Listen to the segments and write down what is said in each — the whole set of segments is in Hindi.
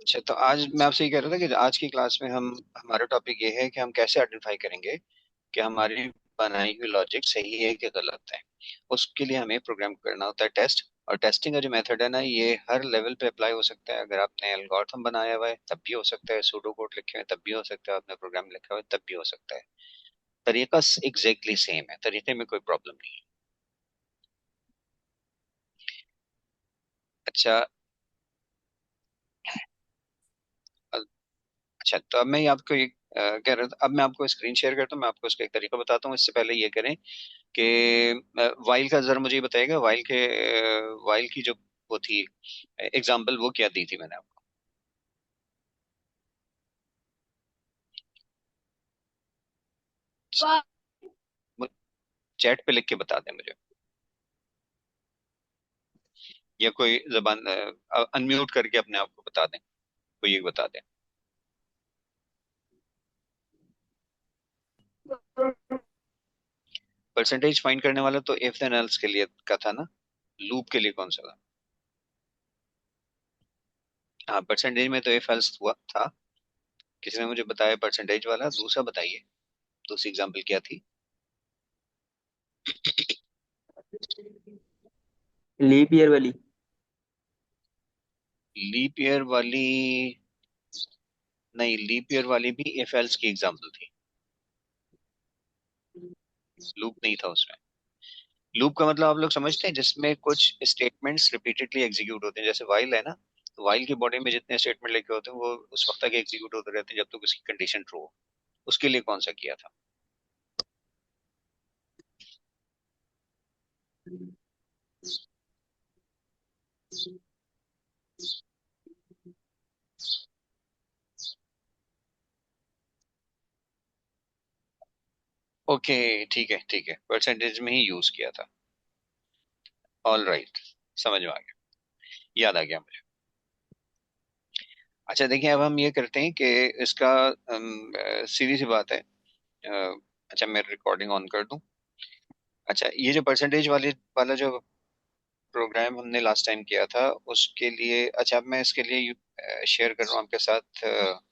अच्छा, तो आज मैं आपसे ये कह रहा था कि आज की क्लास में हम हमारा टॉपिक ये है कि हम कैसे आइडेंटिफाई करेंगे कि हमारी बनाई हुई लॉजिक सही है कि गलत है। उसके लिए हमें प्रोग्राम करना होता है टेस्ट। और टेस्टिंग का जो मेथड है ना, ये हर लेवल पे अप्लाई हो सकता है। अगर आपने एल्गोरिथम बनाया हुआ है तब भी हो सकता है, सूडो कोड लिखे हुए हैं तब भी हो सकता है, आपने प्रोग्राम लिखा हुआ है तब भी हो सकता है। तरीका एग्जैक्टली सेम है, तरीके में कोई प्रॉब्लम नहीं है। अच्छा। अच्छा, तो अब मैं आपको एक कह रहा था, अब मैं आपको स्क्रीन शेयर करता हूँ, मैं आपको इसका एक तरीका बताता हूँ। इससे पहले ये करें कि वाइल का जरा मुझे ये बताइएगा, वाइल की जो वो थी एग्जाम्पल, वो क्या दी थी मैंने आपको? चैट पे लिख के बता दें मुझे, या कोई जबान अनम्यूट करके अपने आप को बता दें, कोई एक बता दें। परसेंटेज फाइंड करने वाला तो इफ देन एल्स के लिए का था ना, लूप के लिए कौन सा था? हाँ, परसेंटेज में तो इफ एल्स हुआ था। किसी ने मुझे बताया परसेंटेज वाला, दूसरा बताइए, दूसरी एग्जाम्पल क्या थी? लीप ईयर वाली। लीप ईयर वाली? नहीं, लीप ईयर वाली भी इफ एल्स की एग्जाम्पल थी, लूप नहीं था उसमें। लूप का मतलब आप लोग समझते हैं, जिसमें कुछ स्टेटमेंट्स रिपीटेडली एग्जीक्यूट होते हैं, जैसे वाइल है ना। तो वाइल की बॉडी में जितने स्टेटमेंट लिखे होते हैं वो उस वक्त तक एग्जीक्यूट होते रहते हैं जब तक उसकी कंडीशन ट्रू हो। उसके लिए कौन सा किया था? ओके, ठीक है ठीक है, परसेंटेज में ही यूज किया था। ऑल राइट, समझ में आ गया, याद आ गया मुझे। अच्छा देखिए, अब हम ये करते हैं कि इसका सीधी सी बात है। अच्छा, मैं रिकॉर्डिंग ऑन कर दूं। अच्छा, ये जो परसेंटेज वाली वाला जो प्रोग्राम हमने लास्ट टाइम किया था, उसके लिए अच्छा, अब मैं इसके लिए शेयर कर रहा हूँ आपके साथ।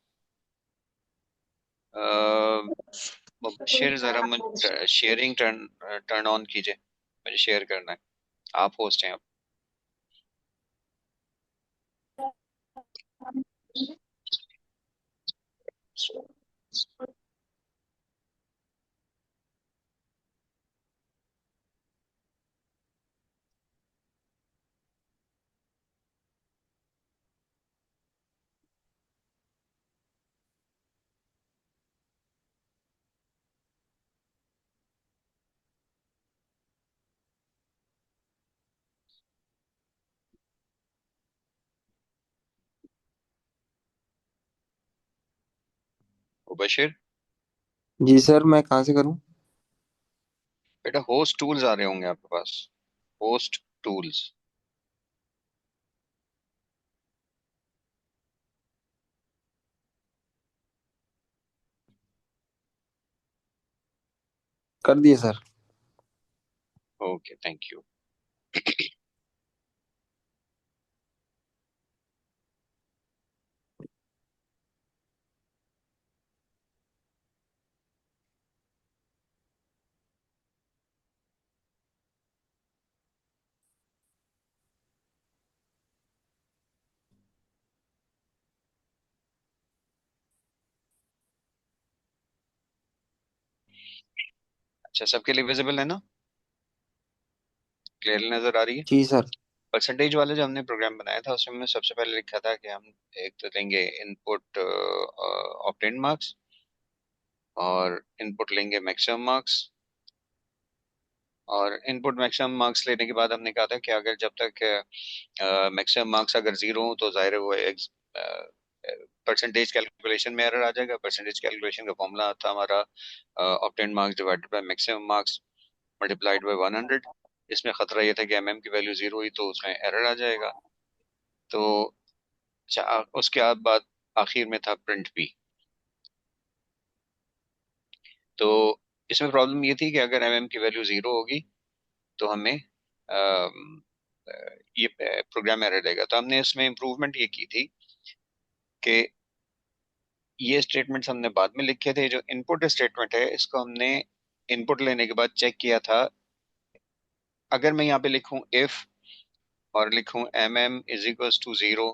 शेयर जरा मुझे शेयरिंग टर्न टर्न ऑन कीजिए, मुझे शेयर करना है। आप होस्ट हैं अब। मुबशिर, जी सर, मैं कहाँ से करूँ? बेटा होस्ट टूल्स आ रहे होंगे आपके पास, होस्ट टूल्स। कर दिए सर। Okay, thank you. अच्छा, सबके लिए विजिबल है ना? क्लियरली नजर आ रही है? जी सर। परसेंटेज वाला जो हमने प्रोग्राम बनाया था, उसमें हमने सबसे पहले लिखा था कि हम एक तो लेंगे इनपुट ऑब्टेन मार्क्स, और इनपुट लेंगे मैक्सिमम मार्क्स। और इनपुट मैक्सिमम मार्क्स लेने के बाद हमने कहा था कि अगर जब तक मैक्सिमम मार्क्स अगर जीरो हो तो जाहिर है वो परसेंटेज कैलकुलेशन में एरर आ जाएगा। परसेंटेज कैलकुलेशन का फॉर्मूला था हमारा obtain marks divided by maximum marks multiplied by 100। इसमें खतरा ये था कि एमएम की वैल्यू जीरो हुई तो उसमें एरर आ जाएगा। तो उसके बाद आखिर में था प्रिंट बी। तो इसमें प्रॉब्लम ये थी कि अगर एमएम की वैल्यू जीरो होगी तो हमें अम, ये प्रोग्राम एरर देगा। तो हमने इसमें इम्प्रूवमेंट ये की थी कि ये स्टेटमेंट्स हमने बाद में लिखे थे। जो इनपुट स्टेटमेंट है इसको हमने इनपुट लेने के बाद चेक किया था। अगर मैं यहाँ पे लिखूं इफ और लिखूं M M is equal to zero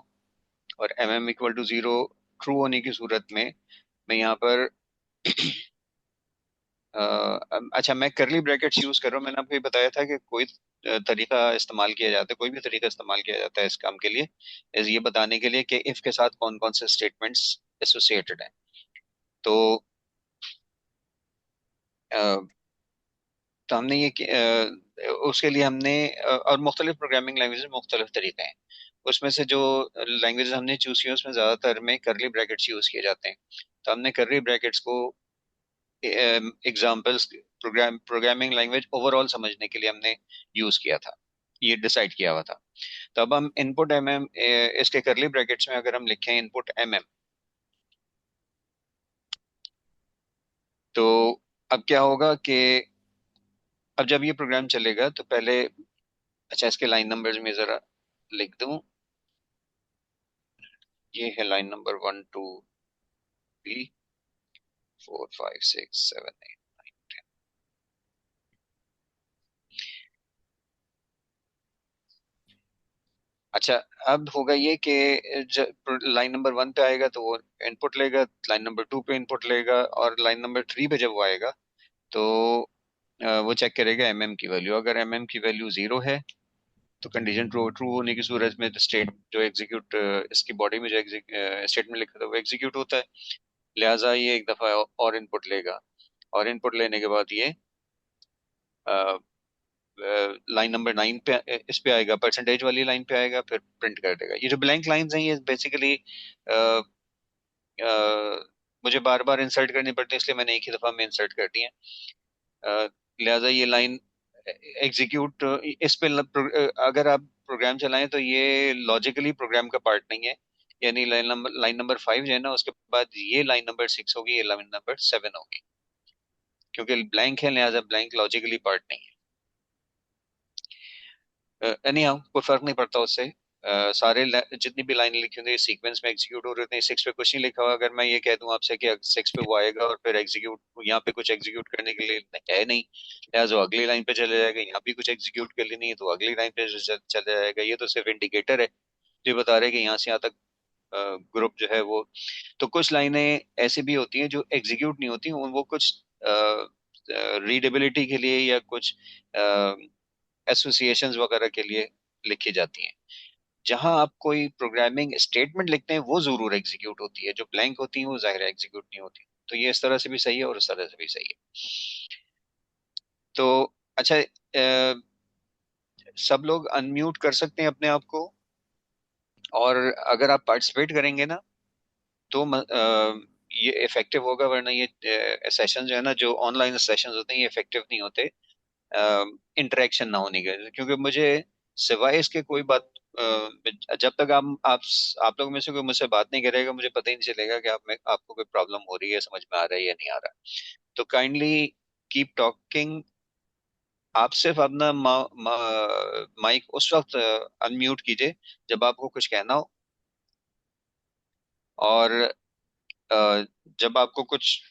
और M M equal to zero true होने की सूरत में मैं यहाँ पर अच्छा, मैं करली ब्रैकेट्स यूज कर रहा हूँ। मैंने आपको ये बताया था कि कोई तरीका इस्तेमाल किया जाता है, कोई भी तरीका इस्तेमाल किया जाता है इस काम के लिए, इस ये बताने के लिए कि इफ के साथ कौन कौन से स्टेटमेंट्स एसोसिएटेड हैं। तो तो हमने उसके लिए हमने और मुख्तलिफ प्रोग्रामिंग लैंग्वेज मुख्तलिफ तरीके हैं। उसमें से जो लैंग्वेज हमने चूज की उसमें ज़्यादातर में करली ब्रैकेट्स यूज़ किए जाते हैं। तो हमने करली ब्रैकेट्स को एग्जाम्पल्स प्रोग्रामिंग लैंग्वेज ओवरऑल समझने के लिए हमने यूज़ किया था, ये डिसाइड किया हुआ था। तो अब हम इनपुट एम एम इसके करली ब्रैकेट्स में अगर हम लिखें इनपुट एम एम, तो अब क्या होगा कि अब जब ये प्रोग्राम चलेगा तो पहले, अच्छा इसके लाइन नंबर्स में ज़रा लिख दूं। ये है लाइन नंबर 1 2 3 4 5 6 7 8 9 10। अच्छा, अब होगा ये कि जब लाइन नंबर 1 पे आएगा तो वो इनपुट लेगा, लाइन नंबर 2 पे इनपुट लेगा, और लाइन नंबर 3 पे जब वो आएगा तो वो चेक करेगा एमएम की वैल्यू। अगर एमएम की वैल्यू जीरो है तो कंडीशन ट्रू ट्रू होने की सूरत में तो स्टेट जो एग्जीक्यूट, इसकी बॉडी में जो स्टेटमेंट लिखा था वो एग्जीक्यूट होता है। लिहाजा ये एक दफा और इनपुट लेगा, और इनपुट लेने के बाद ये लाइन नंबर 9 पे इस पे आएगा, परसेंटेज वाली लाइन पे आएगा, फिर प्रिंट कर देगा। ये जो ब्लैंक लाइंस हैं ये बेसिकली मुझे बार बार इंसर्ट करनी पड़ती है, इसलिए मैंने एक ही दफा में इंसर्ट कर दी है। लिहाजा ये लाइन एग्जीक्यूट इस पे अगर आप प्रोग्राम चलाएं तो ये लॉजिकली प्रोग्राम का पार्ट नहीं है। यानी लाइन नंबर 5 जो है ना, उसके बाद ये लाइन नंबर 6 होगी, ये लाइन नंबर 7 होगी। क्योंकि ब्लैंक है लिहाजा ब्लैंक लॉजिकली पार्ट नहीं है। एनी हाउ कोई फर्क नहीं पड़ता उससे। सारे जितनी भी लाइन लिखी होंगी सीक्वेंस में एग्जीक्यूट हो रहे होते हैं। 6 पे कुछ नहीं लिखा हुआ। अगर मैं ये कह दूं आपसे कि 6 पे वो आएगा और फिर एग्जीक्यूट, यहाँ पे कुछ एग्जीक्यूट करने के लिए है नहीं, लिहाजा वो अगली लाइन पे चले जाएगा। यहाँ भी कुछ एग्जीक्यूट कर लेनी है तो अगली लाइन पे चले जाएगा। ये तो सिर्फ इंडिकेटर है जो बता रहे हैं कि यहाँ से यहाँ तक ग्रुप जो है वो। तो कुछ लाइनें ऐसी भी होती हैं जो एग्जीक्यूट नहीं होती, वो कुछ रीडेबिलिटी के लिए या कुछ एसोसिएशंस वगैरह के लिए लिखी जाती हैं। जहां आप कोई प्रोग्रामिंग स्टेटमेंट लिखते हैं वो जरूर एग्जीक्यूट होती है, जो ब्लैंक होती है वो जाहिर है एग्जीक्यूट नहीं होती। तो ये इस तरह से भी सही है और इस तरह से भी सही है। तो अच्छा, सब लोग अनम्यूट कर सकते हैं अपने आप को, और अगर आप पार्टिसिपेट करेंगे ना तो ये इफेक्टिव होगा। वरना ये सेशन जो है ना, जो ऑनलाइन सेशन होते हैं ये इफेक्टिव नहीं होते इंटरेक्शन ना होने के। क्योंकि मुझे सिवाय इसके कोई बात, जब तक आप लोग में से कोई मुझसे बात नहीं करेगा मुझे पता ही नहीं चलेगा कि आपको कोई प्रॉब्लम हो रही है, समझ में आ रहा है या नहीं आ रहा। तो काइंडली कीप टॉकिंग। आप सिर्फ अपना माइक उस वक्त अनम्यूट कीजिए जब आपको कुछ कहना हो, और अ, जब आपको कुछ,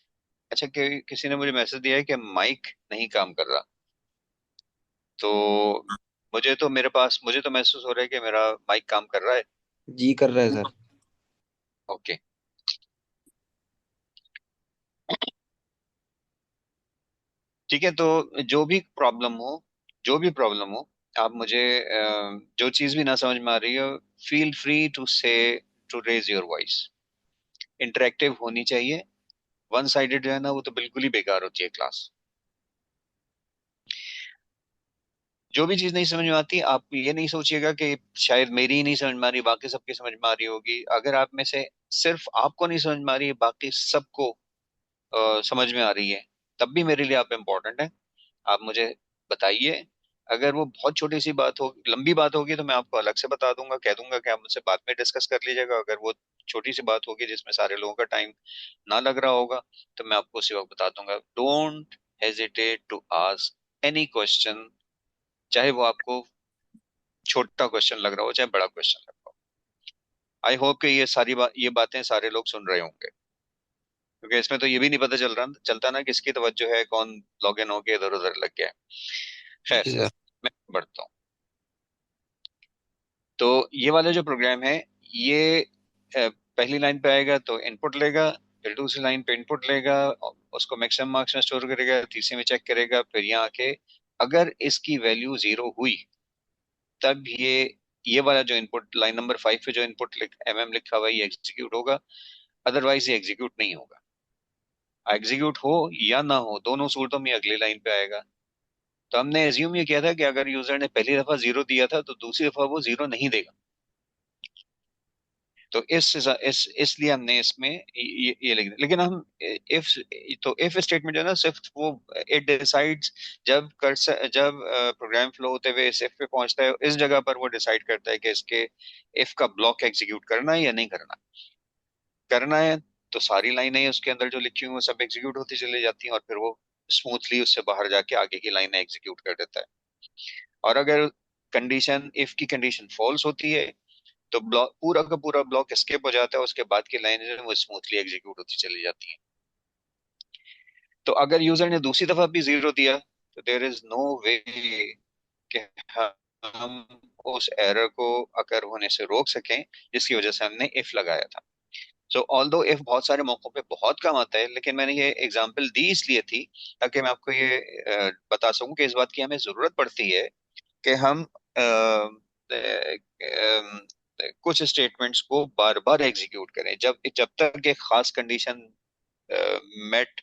अच्छा किसी ने मुझे मैसेज दिया है कि माइक नहीं काम कर रहा। तो मुझे तो महसूस हो रहा है कि मेरा माइक काम कर रहा है। जी कर रहा है सर। ओके, ठीक है। तो जो भी प्रॉब्लम हो, आप मुझे जो चीज भी ना समझ में आ रही हो, feel free to say to raise your voice. Interactive होनी चाहिए। वन साइडेड जो है ना वो तो बिल्कुल ही बेकार होती है क्लास। जो भी चीज नहीं समझ में आती आप ये नहीं सोचिएगा कि शायद मेरी ही नहीं समझ में आ रही, बाकी सबकी समझ में आ रही होगी। अगर आप में से सिर्फ आपको नहीं समझ में आ रही है, बाकी सबको समझ में आ रही है, तब भी मेरे लिए आप इम्पोर्टेंट है। आप मुझे बताइए। अगर वो बहुत छोटी सी बात हो, लंबी बात होगी तो मैं आपको अलग से बता दूंगा, कह दूंगा कि आप मुझसे बाद में डिस्कस कर लीजिएगा। अगर वो छोटी सी बात होगी जिसमें सारे लोगों का टाइम ना लग रहा होगा तो मैं आपको उसी वक्त बता दूंगा। Don't hesitate to ask any question, चाहे वो आपको छोटा क्वेश्चन लग रहा हो चाहे बड़ा क्वेश्चन लग रहा हो। आई होप कि ये बातें सारे लोग सुन रहे होंगे, क्योंकि इसमें तो ये भी नहीं पता चलता ना किसकी तवज्जो है, कौन लॉग इन होके इधर उधर लग गया है। खैर, जी सर। मैं बढ़ता हूँ। तो ये वाला जो प्रोग्राम है, ये पहली लाइन पे आएगा तो इनपुट लेगा, फिर दूसरी लाइन पे इनपुट लेगा, उसको मैक्सिमम मार्क्स में स्टोर करेगा, तीसरे में चेक करेगा, फिर यहाँ आके अगर इसकी वैल्यू 0 हुई तब ये वाला जो इनपुट लाइन नंबर 5 पे जो इनपुट लिखा हुआ है ये एग्जीक्यूट होगा, अदरवाइज ये एग्जीक्यूट नहीं होगा। एग्जीक्यूट हो या ना हो, दोनों सूरतों में अगली लाइन पे आएगा। तो हमने एज्यूम ये किया था कि अगर यूजर ने पहली दफा 0 दिया था तो दूसरी दफा वो 0 नहीं देगा। तो इसलिए हमने इसमें ये लिख दिया। लेकिन हम इफ तो इफ स्टेटमेंट जो है ना, सिर्फ वो इट डिसाइड्स जब प्रोग्राम फ्लो होते हुए इस इफ पे पहुंचता है, इस जगह पर वो डिसाइड करता है कि इसके इफ का ब्लॉक एग्जीक्यूट करना है या नहीं करना। करना है तो सारी लाइनें उसके अंदर जो लिखी हुई वो सब एग्जीक्यूट होती चली जाती हैं, और फिर वो स्मूथली उससे बाहर जाके आगे की लाइनें एग्जीक्यूट कर देता है। और अगर कंडीशन इफ की कंडीशन फॉल्स होती है तो ब्लॉक पूरा का पूरा ब्लॉक स्किप हो जाता है, उसके बाद की लाइन जो है वो स्मूथली एग्जीक्यूट होती चली जाती है। तो अगर यूजर ने दूसरी दफा भी 0 दिया तो देयर इज नो वे कि हम उस एरर को अकर होने से रोक सकें जिसकी वजह से हमने इफ लगाया था। सो ऑल्दो इफ बहुत सारे मौकों पे बहुत काम आता है, लेकिन मैंने ये एग्जांपल दी इसलिए थी ताकि मैं आपको ये बता सकूं कि इस बात की हमें जरूरत पड़ती है कि हम कुछ स्टेटमेंट्स को बार बार एग्जीक्यूट करें, जब जब तक एक खास कंडीशन मेट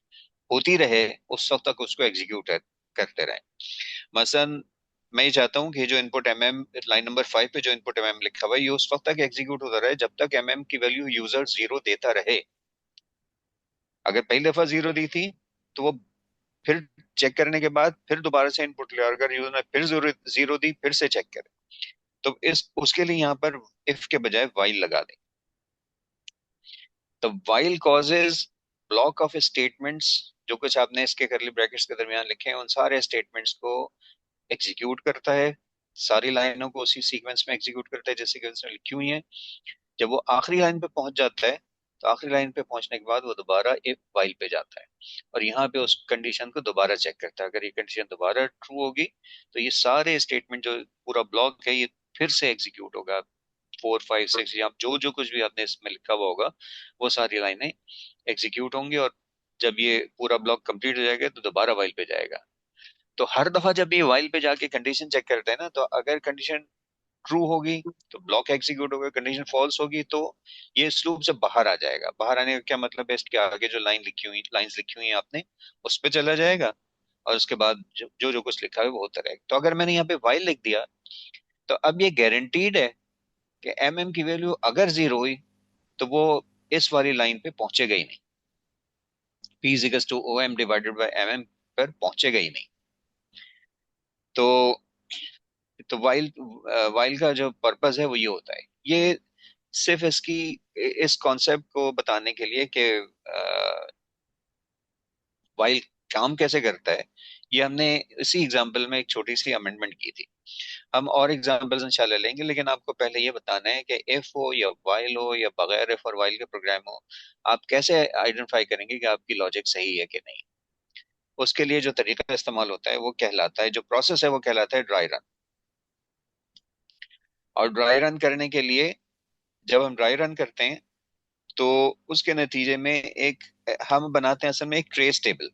होती रहे उस वक्त तक उसको एग्जीक्यूट करते रहें। मसलन मैं ये चाहता हूँ कि जो इनपुट एमएम लाइन नंबर 5 पे जो इनपुट एमएम लिखा हुआ है ये उस वक्त तक एग्जीक्यूट होता रहे जब तक एमएम की वैल्यू यूजर 0 देता रहे। अगर पहली दफा 0 दी थी तो वो फिर चेक करने के बाद फिर दोबारा से इनपुट लिया, और अगर यूजर ने फिर 0 दी फिर से चेक करे। तो इस उसके लिए यहाँ पर इफ के बजाय वाइल लगा दें। तो while causes block of statements, जो कुछ आपने इसके करली ब्रैकेट्स के दरमियान लिखे हैं उन सारे स्टेटमेंट्स को एग्जीक्यूट करता है, सारी लाइनों को उसी सीक्वेंस में एग्जीक्यूट करता है जैसे कि उसने लिखी हुई है। जब वो आखिरी लाइन पे पहुंच जाता है तो आखिरी लाइन पे पहुंचने के बाद वो दोबारा इफ वाइल पे जाता है, और यहाँ पे उस कंडीशन को दोबारा चेक करता है। अगर ये कंडीशन दोबारा ट्रू होगी तो ये सारे स्टेटमेंट जो पूरा ब्लॉक है ये फिर से एग्जीक्यूट होगा। 4 5 6 या जो जो कुछ भी आपने इसमें लिखा हुआ होगा वो सारी लाइनें एग्जीक्यूट होंगी, और जब ये पूरा ब्लॉक कंप्लीट हो जाएगा तो दोबारा वाइल पे जाएगा। तो हर दफा जब ये वाइल पे जाके कंडीशन चेक करते हैं ना, तो अगर कंडीशन ट्रू होगी तो ब्लॉक एग्जीक्यूट होगा, कंडीशन फॉल्स होगी तो ये इस लूप से बाहर आ जाएगा। बाहर आने का क्या मतलब है, इसके आगे जो लाइंस लिखी हुई है आपने उस पे चला जाएगा, और उसके बाद जो जो कुछ लिखा है वो होता रहेगा। तो अगर मैंने यहाँ पे वाइल लिख दिया तो अब ये गारंटीड है कि एम की वैल्यू अगर 0 हुई तो वो इस वाली लाइन पे पहुंचेगा ही नहीं, P is equal to O M divided by M पर पहुंचेगा ही नहीं। तो वाइल वाइल का जो पर्पस है वो ये होता है, ये सिर्फ इसकी इस कॉन्सेप्ट को बताने के लिए कि वाइल काम कैसे करता है। ये हमने इसी एग्जांपल में एक छोटी सी अमेंडमेंट की थी। हम और एग्जांपल्स इंशाल्लाह लेंगे, लेकिन आपको पहले ये बताना है कि इफ हो या वाइल हो या बगैर इफ और वाइल के प्रोग्राम हो, आप कैसे आइडेंटिफाई करेंगे कि आपकी लॉजिक सही है कि नहीं। उसके लिए जो तरीका इस्तेमाल होता है वो कहलाता है, जो प्रोसेस है वो कहलाता है ड्राई रन। और ड्राई रन करने के लिए जब हम ड्राई रन करते हैं तो उसके नतीजे में एक हम बनाते हैं असल में एक trace table.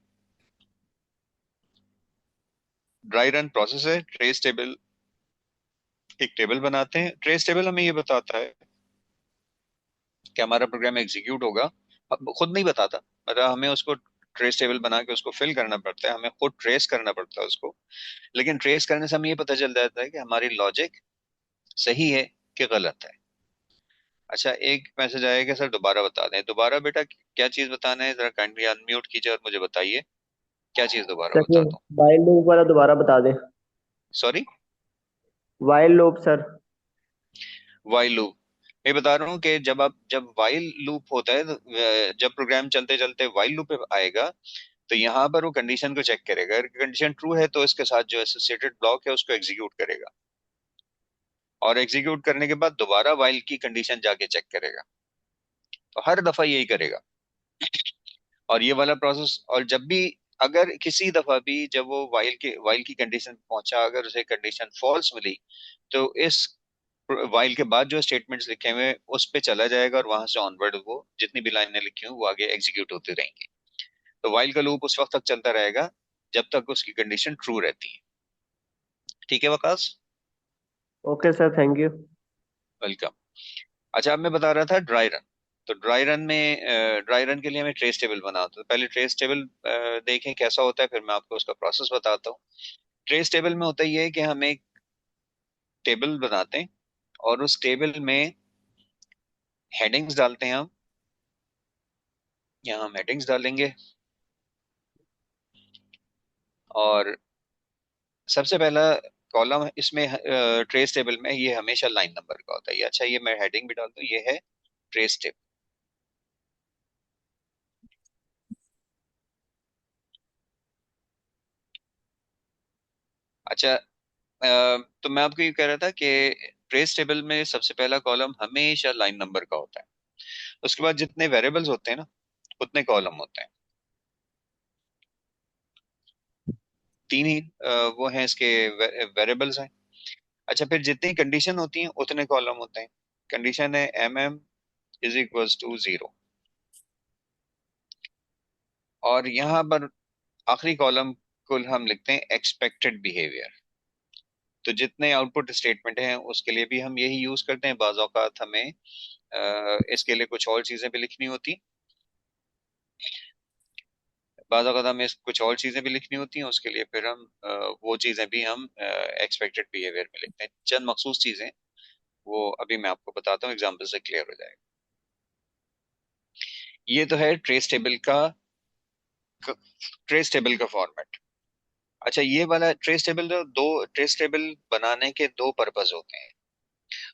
Dry run process है, ट्रेस टेबल एक टेबल बनाते हैं। ट्रेस टेबल हमें ये बताता है कि हमारा प्रोग्राम एग्जीक्यूट होगा, अब खुद नहीं बताता, मतलब हमें उसको ट्रेस टेबल बना के उसको फिल करना पड़ता है, हमें खुद ट्रेस करना पड़ता है उसको। लेकिन ट्रेस करने से हमें ये पता चल जाता है कि हमारी लॉजिक सही है कि गलत है। अच्छा, एक मैसेज आया कि सर दोबारा बता दें। दोबारा बेटा क्या चीज बताना है, जरा काइंडली अनम्यूट कीजिए और मुझे बताइए क्या चीज दोबारा सर ये बता दूं। वाइल लूप वाला दोबारा बता दें। Sorry, while loop sir. While loop. मैं बता रहा हूँ कि जब वाइल लूप होता है जब प्रोग्राम चलते चलते वाइल लूप पे आएगा तो यहाँ पर वो कंडीशन को चेक करेगा, अगर कंडीशन ट्रू है तो इसके साथ जो एसोसिएटेड ब्लॉक है उसको एग्जीक्यूट करेगा। और एग्जीक्यूट करने के बाद दोबारा वाइल की कंडीशन जाके चेक करेगा। तो हर दफा यही करेगा। और ये वाला प्रोसेस, और जब भी, अगर किसी दफा भी जब वो वाइल की कंडीशन पहुंचा, अगर उसे कंडीशन फॉल्स मिली, तो इस वाइल के बाद जो स्टेटमेंट्स लिखे हुए हैं उस पे चला जाएगा, और वहां से ऑनवर्ड वो जितनी भी लाइनें लिखी हुई वो आगे एग्जीक्यूट होती रहेंगी। तो वाइल का लूप उस वक्त तक चलता रहेगा जब तक उसकी कंडीशन ट्रू रहती है। ठीक है Waqas? Okay sir, thank you. Welcome. अच्छा, अब मैं बता रहा था ड्राई रन। तो ड्राई रन के लिए हमें ट्रेस टेबल बनाना होता है। तो पहले ट्रेस टेबल देखें कैसा होता है, फिर मैं आपको उसका प्रोसेस बताता हूँ। ट्रेस टेबल में होता ये है कि हम एक टेबल बनाते हैं, और उस टेबल में हेडिंग्स डालते हैं हम। यहाँ हम हेडिंग्स डालेंगे, और सबसे पहला कॉलम इसमें ट्रेस टेबल में ये हमेशा लाइन नंबर का होता है। अच्छा, ये मैं हेडिंग भी डाल दूं, ये है ट्रेस टेबल। अच्छा, तो मैं आपको ये कह रहा था कि ट्रेस टेबल में सबसे पहला कॉलम हमेशा लाइन नंबर का होता है। उसके बाद जितने वेरिएबल्स होते हैं ना, उतने कॉलम होते हैं। तीन ही वो हैं इसके वेरिएबल्स हैं। अच्छा, फिर जितनी कंडीशन होती हैं उतने कॉलम होते हैं। कंडीशन है mm इज इक्वल्स टू 0। और यहाँ पर आखिरी कॉलम को हम लिखते हैं एक्सपेक्टेड बिहेवियर। तो जितने आउटपुट स्टेटमेंट हैं उसके लिए भी हम यही यूज करते हैं। बाज़ औक़ात हमें इसके लिए कुछ और चीजें भी लिखनी होती, बाज़ औक़ात हमें कुछ और चीजें भी लिखनी होती हैं। उसके लिए फिर हम वो चीजें भी हम एक्सपेक्टेड बिहेवियर में लिखते हैं। चंद मखसूस चीजें, वो अभी मैं आपको बताता हूँ, एग्जाम्पल से क्लियर हो जाएगा। ये तो है ट्रेस टेबल का फॉर्मेट। अच्छा, ये वाला ट्रेस टेबल, जो दो ट्रेस टेबल बनाने के दो पर्पज होते हैं।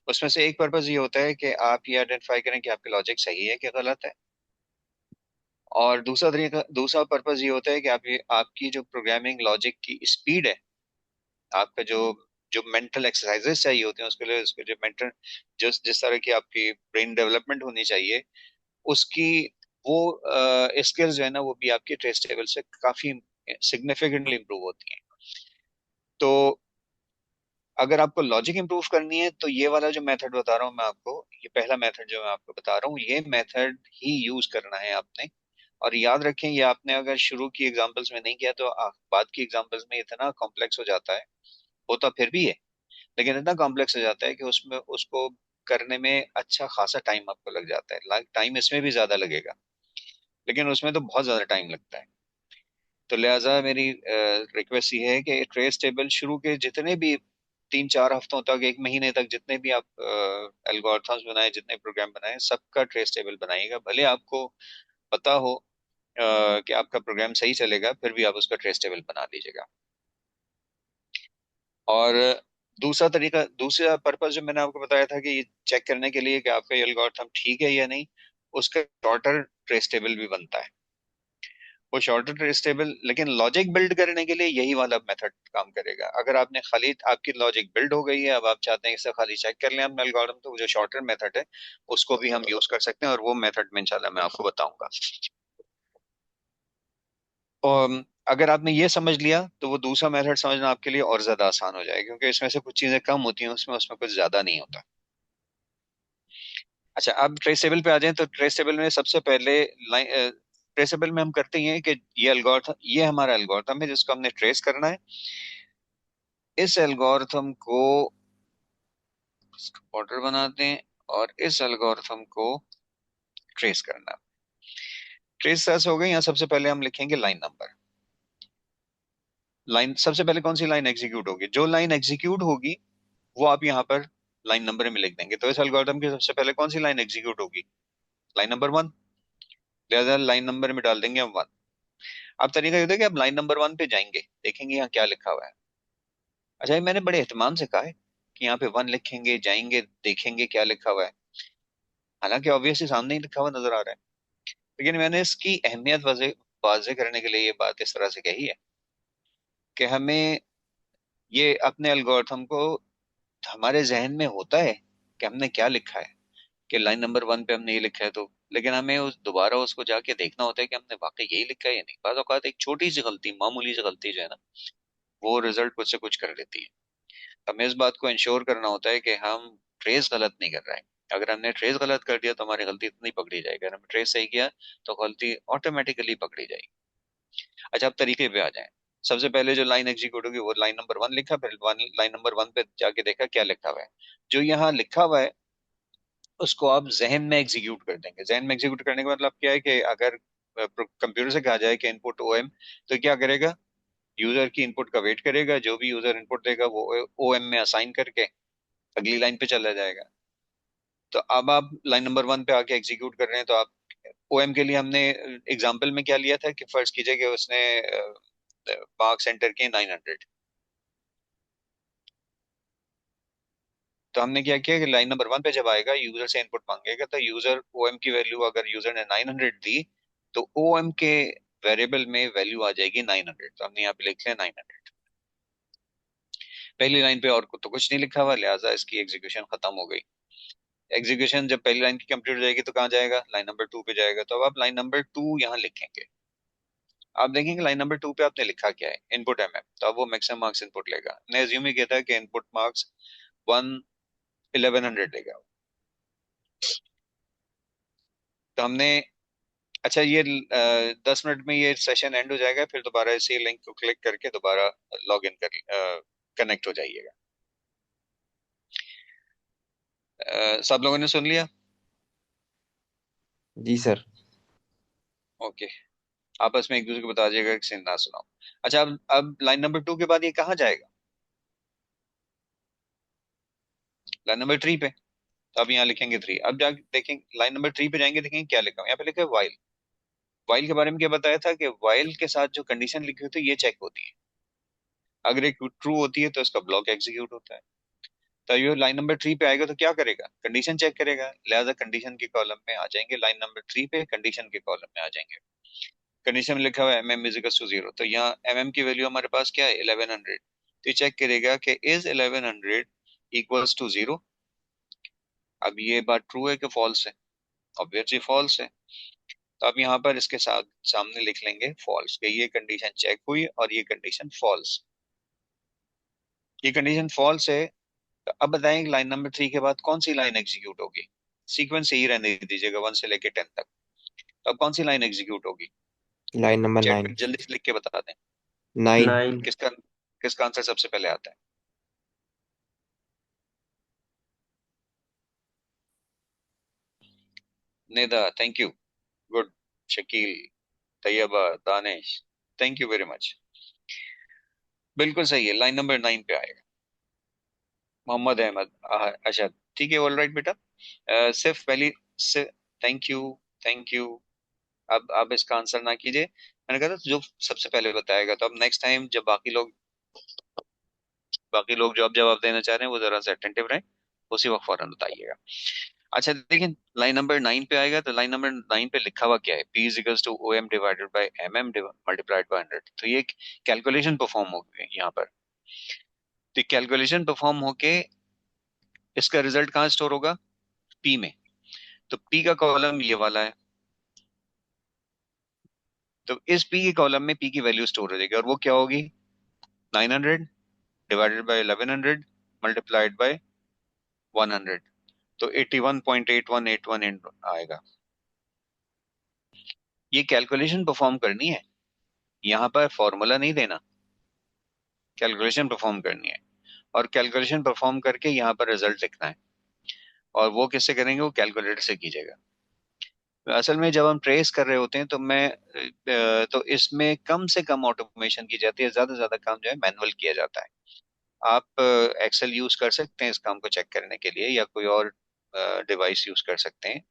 उसमें से एक पर्पज ये होता है कि आप ये आइडेंटिफाई करें कि आपकी लॉजिक सही है कि गलत है। और दूसरा पर्पज ये होता है कि आपकी जो प्रोग्रामिंग लॉजिक की स्पीड है, आपका जो जो मेंटल एक्सरसाइजेस चाहिए होते हैं उसके लिए, उसके जो मेंटल, जिस तरह की आपकी ब्रेन डेवलपमेंट होनी चाहिए, उसकी वो स्किल्स जो है ना, वो भी आपकी ट्रेस टेबल से काफी सिग्निफिकेंटली इंप्रूव होती हैं। तो अगर आपको लॉजिक इंप्रूव करनी है तो ये वाला जो मेथड बता रहा हूँ मैं आपको, ये पहला मेथड जो मैं आपको बता रहा हूँ, ये मेथड ही यूज करना है आपने। और याद रखें, ये आपने अगर शुरू की एग्जांपल्स में नहीं किया तो बाद की एग्जांपल्स में इतना कॉम्प्लेक्स हो जाता है। होता फिर भी है, लेकिन इतना कॉम्प्लेक्स हो जाता है कि उसमें उसको करने में अच्छा खासा टाइम आपको लग जाता है। टाइम इसमें भी ज्यादा लगेगा, लेकिन उसमें तो बहुत ज्यादा टाइम लगता है। तो लिहाजा मेरी रिक्वेस्ट ये है कि ट्रेस टेबल शुरू के जितने भी 3-4 हफ्तों तक, एक महीने तक, जितने भी आप एल्गोरिथम्स बनाए, जितने प्रोग्राम बनाए, सबका ट्रेस टेबल बनाइएगा। भले आपको पता हो कि आपका प्रोग्राम सही चलेगा, फिर भी आप उसका ट्रेस टेबल बना लीजिएगा। और दूसरा पर्पस जो मैंने आपको बताया था कि ये चेक करने के लिए कि आपका एल्गोरिथम ठीक है या नहीं, उसका शॉर्टर ट्रेस टेबल भी बनता है। वो शॉर्टर ट्रेस टेबल, लेकिन लॉजिक बिल्ड करने के लिए यही वाला मेथड काम करेगा। अगर आपने खाली, आपकी लॉजिक बिल्ड हो गई है, अब आप चाहते हैं इसे खाली चेक कर लें अपना एल्गोरिथम, तो वो जो शॉर्टर मेथड है उसको भी हम यूज कर सकते हैं, और वो मेथड में इंशाल्लाह मैं आपको बताऊंगा। और अगर आपने ये समझ लिया तो वो दूसरा मेथड समझना आपके लिए और ज्यादा आसान हो जाएगा, क्योंकि इसमें से कुछ चीजें कम होती हैं, उसमें उसमें कुछ ज्यादा नहीं होता। अच्छा, अब ट्रेस टेबल पे आ जाएं। तो ट्रेस टेबल में सबसे पहले लाइन, ट्रेस टेबल में हम करते हैं कि ये हमारा एल्गोरिथम है जिसको हमने ट्रेस करना है। इस एल्गोरिथम को ऑर्डर बनाते हैं, और इस एल्गोरिथम को ट्रेस करना है। ट्रेस कैसे हो गई? यहाँ सबसे पहले हम लिखेंगे लाइन नंबर। लाइन सबसे पहले कौन सी लाइन एग्जीक्यूट होगी? जो लाइन एग्जीक्यूट होगी वो आप यहाँ पर लाइन नंबर में लिख देंगे। तो इस एल्गोरिथम की सबसे पहले कौन सी लाइन एग्जीक्यूट होगी? Line number 1। लिहाजा लाइन नंबर में डाल देंगे हम 1। अब तरीका ये होता है कि आप लाइन नंबर 1 पे जाएंगे, देखेंगे यहाँ क्या लिखा हुआ है। अच्छा, ये मैंने बड़े एहतमाम से कहा है कि यहाँ पे 1 लिखेंगे, जाएंगे, देखेंगे क्या लिखा हुआ है। हालांकि ऑब्वियसली सामने ही लिखा हुआ नजर आ रहा है, लेकिन मैंने इसकी अहमियत वाजे करने के लिए ये बात इस तरह से कही है कि हमें ये अपने एल्गोरिथम को हमारे जहन में होता है कि हमने क्या लिखा है, कि लाइन नंबर 1 पे हमने ये लिखा है, तो लेकिन हमें उस दोबारा उसको जाके देखना होता है कि हमने वाकई यही लिखा है या नहीं। बात औकात एक छोटी सी गलती, मामूली सी गलती जो है ना, वो रिजल्ट कुछ से कुछ कर देती है। हमें इस बात को इंश्योर करना होता है कि हम ट्रेस गलत नहीं कर रहे हैं। अगर हमने ट्रेस गलत कर दिया तो हमारी गलती इतनी पकड़ी जाएगी, अगर हमने ट्रेस सही किया तो गलती ऑटोमेटिकली पकड़ी जाएगी। अच्छा, अब तरीके पे आ जाए। सबसे पहले जो लाइन एग्जीक्यूट होगी वो लाइन नंबर 1 लिखा, फिर लाइन नंबर 1 पे जाके देखा क्या लिखा हुआ है। जो यहाँ लिखा हुआ है उसको आप जहन में एग्जीक्यूट कर देंगे। जहन में एग्जीक्यूट करने का मतलब क्या है कि अगर कंप्यूटर से कहा जाए कि इनपुट ओएम, तो क्या करेगा, यूजर की इनपुट का वेट करेगा, जो भी यूजर इनपुट देगा वो ओएम में असाइन करके अगली लाइन पे चला जाएगा। तो अब आप लाइन नंबर 1 पे आके एग्जीक्यूट कर रहे हैं, तो आप ओएम के लिए हमने एग्जांपल में क्या लिया था कि फर्ज कीजिए कि उसने मार्क्स एंटर किए 900। तो हमने क्या किया कि लाइन नंबर 1 पे जब आएगा यूजर से इनपुट मांगेगा, तो यूजर ओएम की वैल्यू, अगर यूजर ने 900 दी तो ओएम के वेरिएबल में वैल्यू आ जाएगी 900। तो हमने यहाँ पे लिख लिया 900। पहली लाइन पे और तो कुछ नहीं लिखा हुआ, लिहाजा इसकी एग्जीक्यूशन खत्म हो गई। एग्जीक्यूशन जब पहली लाइन की कंप्लीट हो जाएगी तो कहाँ जाएगा, लाइन नंबर 2 पे जाएगा। तो अब आप लाइन नंबर 2 यहाँ लिखेंगे। आप देखेंगे लाइन नंबर 2 पे आपने लिखा क्या है, इनपुट एमएम, तो अब वो मैक्सिमम मार्क्स इनपुट लेगा। हमने एज्यूम ही किया था कि इनपुट मार्क्स 1100 लेगा। तो हमने, अच्छा ये 10 मिनट में ये सेशन एंड हो जाएगा, फिर दोबारा इसी लिंक को क्लिक करके दोबारा लॉग इन कर कनेक्ट हो जाइएगा। सब लोगों ने सुन लिया? जी सर। ओके। आपस में एक दूसरे को बता दीजिएगा कि ना सुनाओ। अच्छा, अब लाइन नंबर 2 के बाद ये कहाँ जाएगा, लाइन नंबर 3 पे। तो अब यहाँ लिखेंगे 3। अब जा देखेंगे लाइन नंबर 3 पे जाएंगे, देखेंगे क्या लिखा है यहाँ पे, लिखा है वाइल। वाइल के बारे में क्या बताया था कि वाइल के साथ जो कंडीशन लिखी होती है ये चेक होती है। अगर एक ट्रू होती है तो इसका ब्लॉक एग्जीक्यूट होता है। तो ये लाइन नंबर 3 पे आएगा तो क्या करेगा, कंडीशन चेक करेगा, लिहाजा कंडीशन के कॉलम में आ जाएंगे, लाइन नंबर 3 पे कंडीशन के कॉलम में आ जाएंगे। कंडीशन में लिखा हुआ है एमएम इज इक्वल टू 0, तो यहाँ एमएम की वैल्यू हमारे पास क्या है, 1100। तो ये चेक करेगा कि इज 1100 इक्वल्स टू 0। अब ये बात ट्रू है कि फॉल्स है, ऑब्वियसली फॉल्स है। तो अब यहाँ पर इसके साथ सामने लिख लेंगे फॉल्स, कि ये कंडीशन चेक हुई और ये कंडीशन फॉल्स। ये कंडीशन फॉल्स है। तो अब बताएं लाइन नंबर 3 के बाद कौन सी लाइन एग्जीक्यूट होगी। सीक्वेंस यही रहने दीजिएगा 1 से लेके 10 तक। तो अब कौन सी लाइन एग्जीक्यूट होगी, लाइन नंबर चैट पे 9। जल्दी से लिख के बता दें। 9। 9। किसका किसका आंसर सबसे पहले आता है? Neda, thank you. Good. Shakeel, Taiba, Danish, thank you very much. बिल्कुल सही है, लाइन नंबर 9 पे आएगा। मोहम्मद अहमद, अच्छा ठीक है, ऑल राइट बेटा। सिर्फ पहली से, थैंक यू, थैंक यू। अब आप इसका आंसर ना कीजिए, मैंने कहा था जो सबसे पहले बताएगा। तो अब नेक्स्ट टाइम जब बाकी लोग जो अब जवाब देना चाह रहे हैं वो जरा सा अटेंटिव रहें, उसी वक्त फौरन बताइएगा। अच्छा देखिए, लाइन नंबर 9 पे आएगा तो लाइन नंबर 9 पे लिखा हुआ क्या है, P is equals to O M divided by M M multiplied by 100। तो ये कैलकुलेशन परफॉर्म हो गई यहाँ पर। तो कैलकुलेशन परफॉर्म होके इसका रिजल्ट कहाँ स्टोर होगा, P में। तो P का कॉलम ये वाला है, तो इस P के कॉलम में P की वैल्यू स्टोर हो जाएगी, और वो क्या होगी, 900 डिवाइडेड बाई 1100 मल्टीप्लाइड बाई 100। तो 81.8181 आएगा। ये कैलकुलेशन परफॉर्म करनी है, यहाँ पर फॉर्मूला नहीं देना, कैलकुलेशन परफॉर्म करनी है। और कैलकुलेशन परफॉर्म करके यहाँ पर रिजल्ट लिखना है। और वो किससे करेंगे, वो कैलकुलेटर से कीजिएगा। असल में जब हम ट्रेस कर रहे होते हैं तो तो इसमें कम से कम ऑटोमेशन की जाती है, ज्यादा से ज्यादा काम जो है मैनुअल किया जाता है। आप एक्सेल यूज कर सकते हैं इस काम को चेक करने के लिए, या कोई और डिवाइस यूज कर सकते हैं।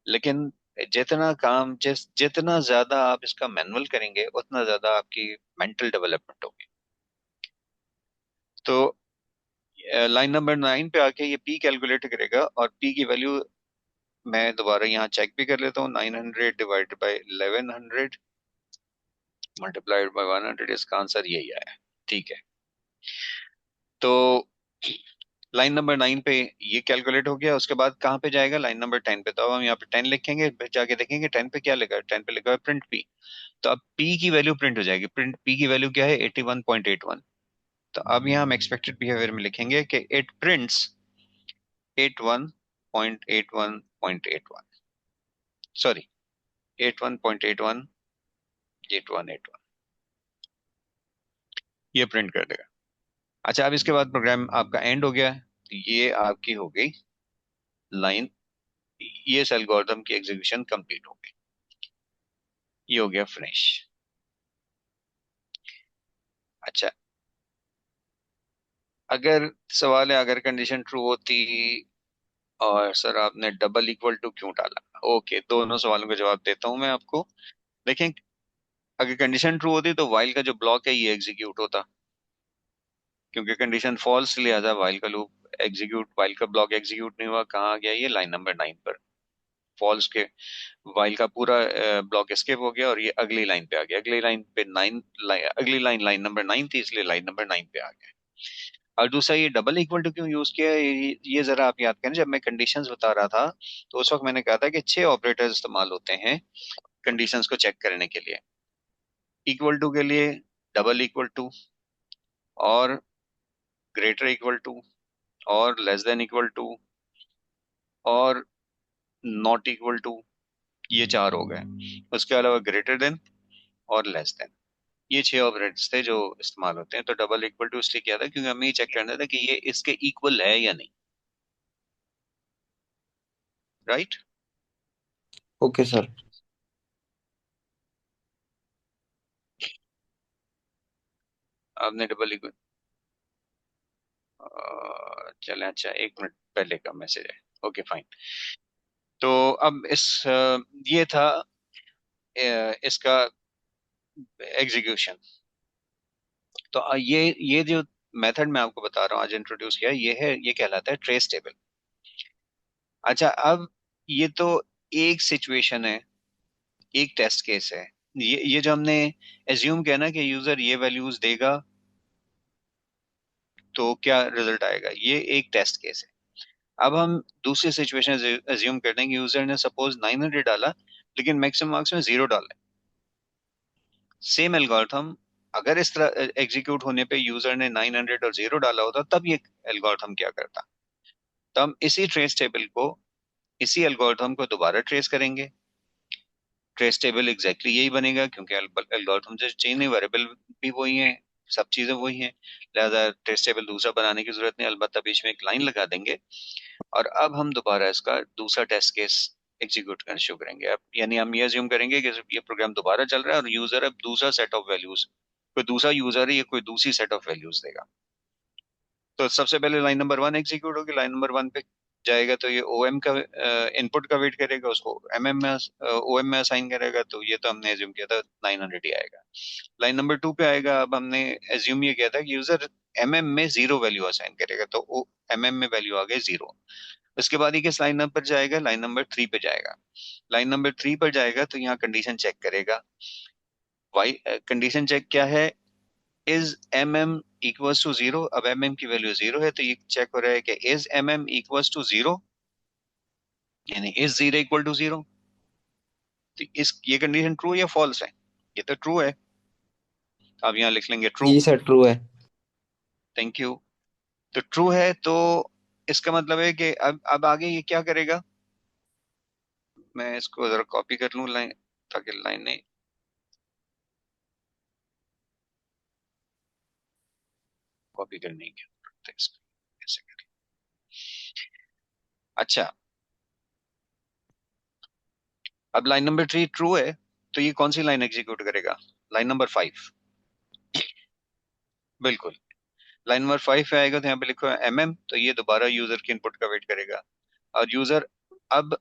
लेकिन जितना ज्यादा आप इसका मैनुअल करेंगे उतना ज्यादा आपकी मेंटल डेवलपमेंट होगी। तो लाइन नंबर 9 पे आके ये पी कैलकुलेट करेगा, और पी की वैल्यू मैं दोबारा यहाँ चेक भी कर लेता हूँ, 900 डिवाइडेड बाई 1100 मल्टीप्लाइड बाई 100, इसका आंसर यही आया है। ठीक है। तो लाइन नंबर 9 पे ये कैलकुलेट हो गया, उसके बाद कहाँ पे जाएगा, लाइन नंबर 10 पे। तो अब हम यहाँ पे 10 लिखेंगे, फिर जाके देखेंगे 10 पे क्या लिखा है, 10 पे लिखा है प्रिंट पी। तो अब पी की वैल्यू प्रिंट हो जाएगी। प्रिंट पी की वैल्यू क्या है, 81.81। तो अब यहाँ हम एक्सपेक्टेड बिहेवियर में लिखेंगे कि इट प्रिंट्स 81.81.81, सॉरी 81.81, 8181, ये प्रिंट कर देगा। अच्छा, अब इसके बाद प्रोग्राम आपका एंड हो गया है। तो ये आपकी हो गई लाइन, ये इस एल्गोरिथम की एग्जीक्यूशन कंप्लीट हो गई, ये हो गया फिनिश। अच्छा, अगर सवाल है अगर कंडीशन ट्रू होती और सर आपने डबल इक्वल टू क्यों डाला, ओके, दोनों सवालों का जवाब देता हूं मैं आपको। देखें, अगर कंडीशन ट्रू होती तो वाइल का जो ब्लॉक है ये एग्जीक्यूट होता, क्योंकि कंडीशन फॉल्स लिहाजा वाइल का लूप एग्जीक्यूट, वाइल का ब्लॉक एग्जीक्यूट नहीं हुआ। कहाँ आ गया ये, लाइन नंबर 9 पर। फॉल्स के वाइल का पूरा ब्लॉक एस्केप हो गया और ये अगली लाइन पे आ गया। अगली लाइन पे अगली लाइन लाइन नंबर 9 थी, इसलिए लाइन नंबर 9 पे आ गया। और दूसरा, ये डबल इक्वल टू क्यों यूज किया है, ये जरा आप याद करें। जब मैं कंडीशंस बता रहा था तो उस वक्त मैंने कहा था कि 6 ऑपरेटर्स इस्तेमाल होते हैं कंडीशंस को चेक करने के लिए। इक्वल टू के लिए डबल इक्वल टू, और ग्रेटर इक्वल टू, और लेस देन इक्वल टू, और नॉट इक्वल टू, ये 4 हो गए। उसके अलावा ग्रेटर देन और लेस देन, ये 6 ऑपरेटर्स थे जो इस्तेमाल होते हैं। तो डबल इक्वल टू इसलिए किया था क्योंकि हमें ये चेक करना था कि ये इसके इक्वल है या नहीं। राइट? Okay sir. आपने डबल इक्वल, चले, अच्छा, 1 मिनट पहले का मैसेज है। Okay fine. तो अब ये था इसका एग्जीक्यूशन। तो ये जो मेथड मैं आपको बता रहा हूँ आज इंट्रोड्यूस किया, ये है, ये कहलाता है ट्रेस टेबल। अच्छा, अब ये तो एक सिचुएशन है, एक टेस्ट केस है। ये जो हमने एज्यूम किया ना कि यूजर ये वैल्यूज देगा तो क्या रिजल्ट आएगा, ये एक टेस्ट केस है। अब हम दूसरी सिचुएशन एज्यूम कर दें कि यूजर ने सपोज 900 डाला लेकिन मैक्सिमम मार्क्स में 0 डाला। सेम एल्गोरिथम अगर इस तरह एग्जीक्यूट होने पे यूजर ने 900 और 0 डाला होता, तब ये एल्गोरिथम क्या करता। तो हम इसी ट्रेस टेबल को, इसी एल्गोरिथम को दोबारा ट्रेस करेंगे। ट्रेस टेबल एग्जैक्टली यही बनेगा क्योंकि एल्गोरिथम से चेंज नहीं, वेरिएबल भी वही है, सब चीजें वही हैं। लिहाजा ट्रेस टेबल दूसरा बनाने की जरूरत नहीं, अलबत्ता बीच में एक लाइन लगा देंगे। और अब हम दोबारा इसका दूसरा टेस्ट केस एग्जीक्यूट करना शुरू करेंगे। अब यानी हम ये अज्यूम करेंगे कि ये प्रोग्राम दोबारा चल रहा है और यूजर अब दूसरा सेट ऑफ वैल्यूज, कोई दूसरा यूजर है, ये कोई दूसरी सेट ऑफ वैल्यूज देगा। तो सबसे पहले लाइन नंबर 1 एग्जीक्यूट होगी। लाइन नंबर 1 पे जाएगा तो ये ओएम का इनपुट का वेट करेगा, उसको एमएम में ओएम में असाइन करेगा। तो ये तो हमने एज्यूम किया था 900 ही आएगा। लाइन नंबर 2 पे आएगा, अब हमने एज्यूम ये किया था कि यूजर एमएम में 0 वैल्यू असाइन करेगा, तो एमएम में वैल्यू आ गई 0। उसके बाद ये किस लाइन नंबर जाएगा, लाइन नंबर 3 पे जाएगा। लाइन नंबर 3 पर जाएगा तो यहाँ कंडीशन चेक करेगा। वाई कंडीशन चेक क्या है, is M M equals to 0। अब एम एम की वैल्यू 0 है तो ये चेक हो रहा है कि is M M equals to 0, यानी इज 0 इक्वल टू 0। तो इस ये कंडीशन ट्रू या फॉल्स है, ये तो ट्रू है। अब यहाँ लिख लेंगे ट्रू। जी सर, ट्रू है। Thank you. तो ट्रू है तो इसका मतलब है कि अब आगे ये क्या करेगा, मैं इसको जरा कॉपी कर लूं लाइन, ताकि लाइन नहीं, कॉपी करने की जरूरत है इसको, ऐसे करें। अच्छा, अब लाइन नंबर 3 ट्रू है तो ये कौन सी लाइन एग्जीक्यूट करेगा, लाइन नंबर 5। बिल्कुल, लाइन नंबर 5 पे आएगा तो यहाँ पे लिखो है एम एम, तो ये दोबारा यूजर के इनपुट का वेट करेगा। और यूजर अब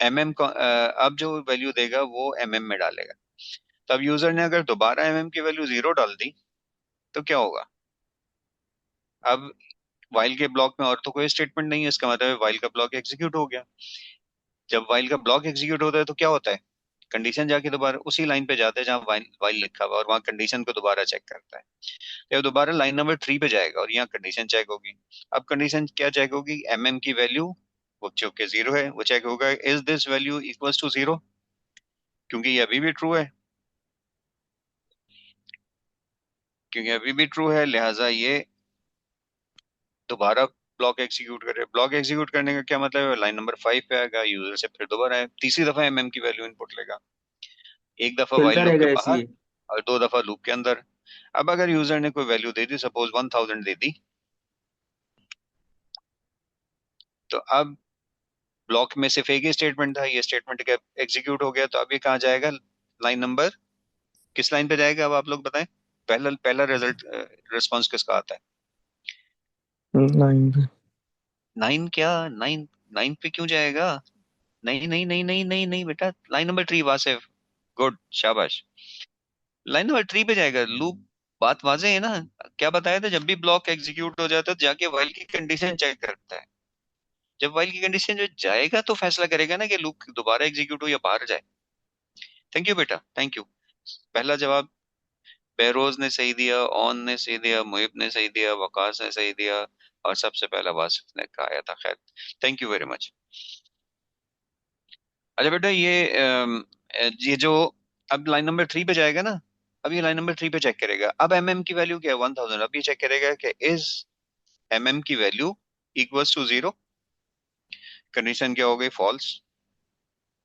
एमएम को अब जो वैल्यू देगा वो एमएम में डालेगा। तो अब यूजर ने अगर दोबारा एमएम की वैल्यू 0 डाल दी तो क्या होगा। अब वाइल के ब्लॉक में और तो कोई स्टेटमेंट नहीं है, इसका मतलब है वाइल का ब्लॉक एग्जीक्यूट हो गया। जब वाइल का ब्लॉक एग्जीक्यूट होता है तो क्या होता है, कंडीशन जाके दोबारा उसी लाइन पे जाता है जहाँ वाइल वाइल लिखा हुआ है, और वहाँ कंडीशन को दोबारा चेक करता है। तो दोबारा लाइन नंबर 3 पे जाएगा और यहाँ कंडीशन चेक होगी। अब कंडीशन क्या चेक होगी? एम की वैल्यू, वो चूंकि जीरो है, वो चेक होगा is this value equals to zero, क्योंकि ये अभी भी ट्रू है, क्योंकि अभी भी ट्रू है, लिहाजा ये दोबारा ब्लॉक एग्जीक्यूट करे। ब्लॉक एग्जीक्यूट करने का क्या मतलब है? लाइन नंबर 5 पे आएगा, यूजर से फिर दोबारा है, तीसरी दफा की वैल्यू इनपुट लेगा। एक दफा वाइल चलता लूप के रहेगा ऐसे बाहर ही। और दो दफा लूप के अंदर। अब अगर यूजर ने कोई वैल्यू दे दी, सपोज 1000 दे दी, तो अब ब्लॉक में सिर्फ एक ही स्टेटमेंट था, ये स्टेटमेंट एग्जीक्यूट हो गया, तो अब ये कहाँ जाएगा? लाइन नंबर, किस लाइन पे जाएगा अब आप लोग बताएं? पहला पहला रिजल्ट रिस्पॉन्स किसका आता है? 9 पे। 9? क्या 9? 9 पे क्यों जाएगा? नहीं नहीं नहीं नहीं नहीं नहीं बेटा, लाइन नंबर 3 वासिफ, गुड, शाबाश। लाइन नंबर 3 पे जाएगा लूप। बात वाज़ेह है ना? क्या बताया था? जब भी ब्लॉक एग्जीक्यूट हो जाता है तो जाके वाइल की कंडीशन चेक करता है। जब वाइल की कंडीशन जो जाएगा तो फैसला करेगा ना कि लूप दोबारा एग्जीक्यूट हो या बाहर जाए। थैंक यू बेटा, थैंक यू। पहला जवाब बहरोज ने सही दिया, ऑन ने सही दिया, मुहिब ने सही दिया, वकास ने सही दिया, और सबसे पहला वासिफ ने कहा था। खैर, थैंक यू वेरी मच। अच्छा बेटा, ये जो अब लाइन नंबर 3 पे जाएगा ना, अब ये लाइन नंबर 3 पे चेक करेगा। अब की वैल्यू क्या है? 1000। अब ये चेक करेगा कि इज की value equals to zero. Condition क्या हो गई? फॉल्स।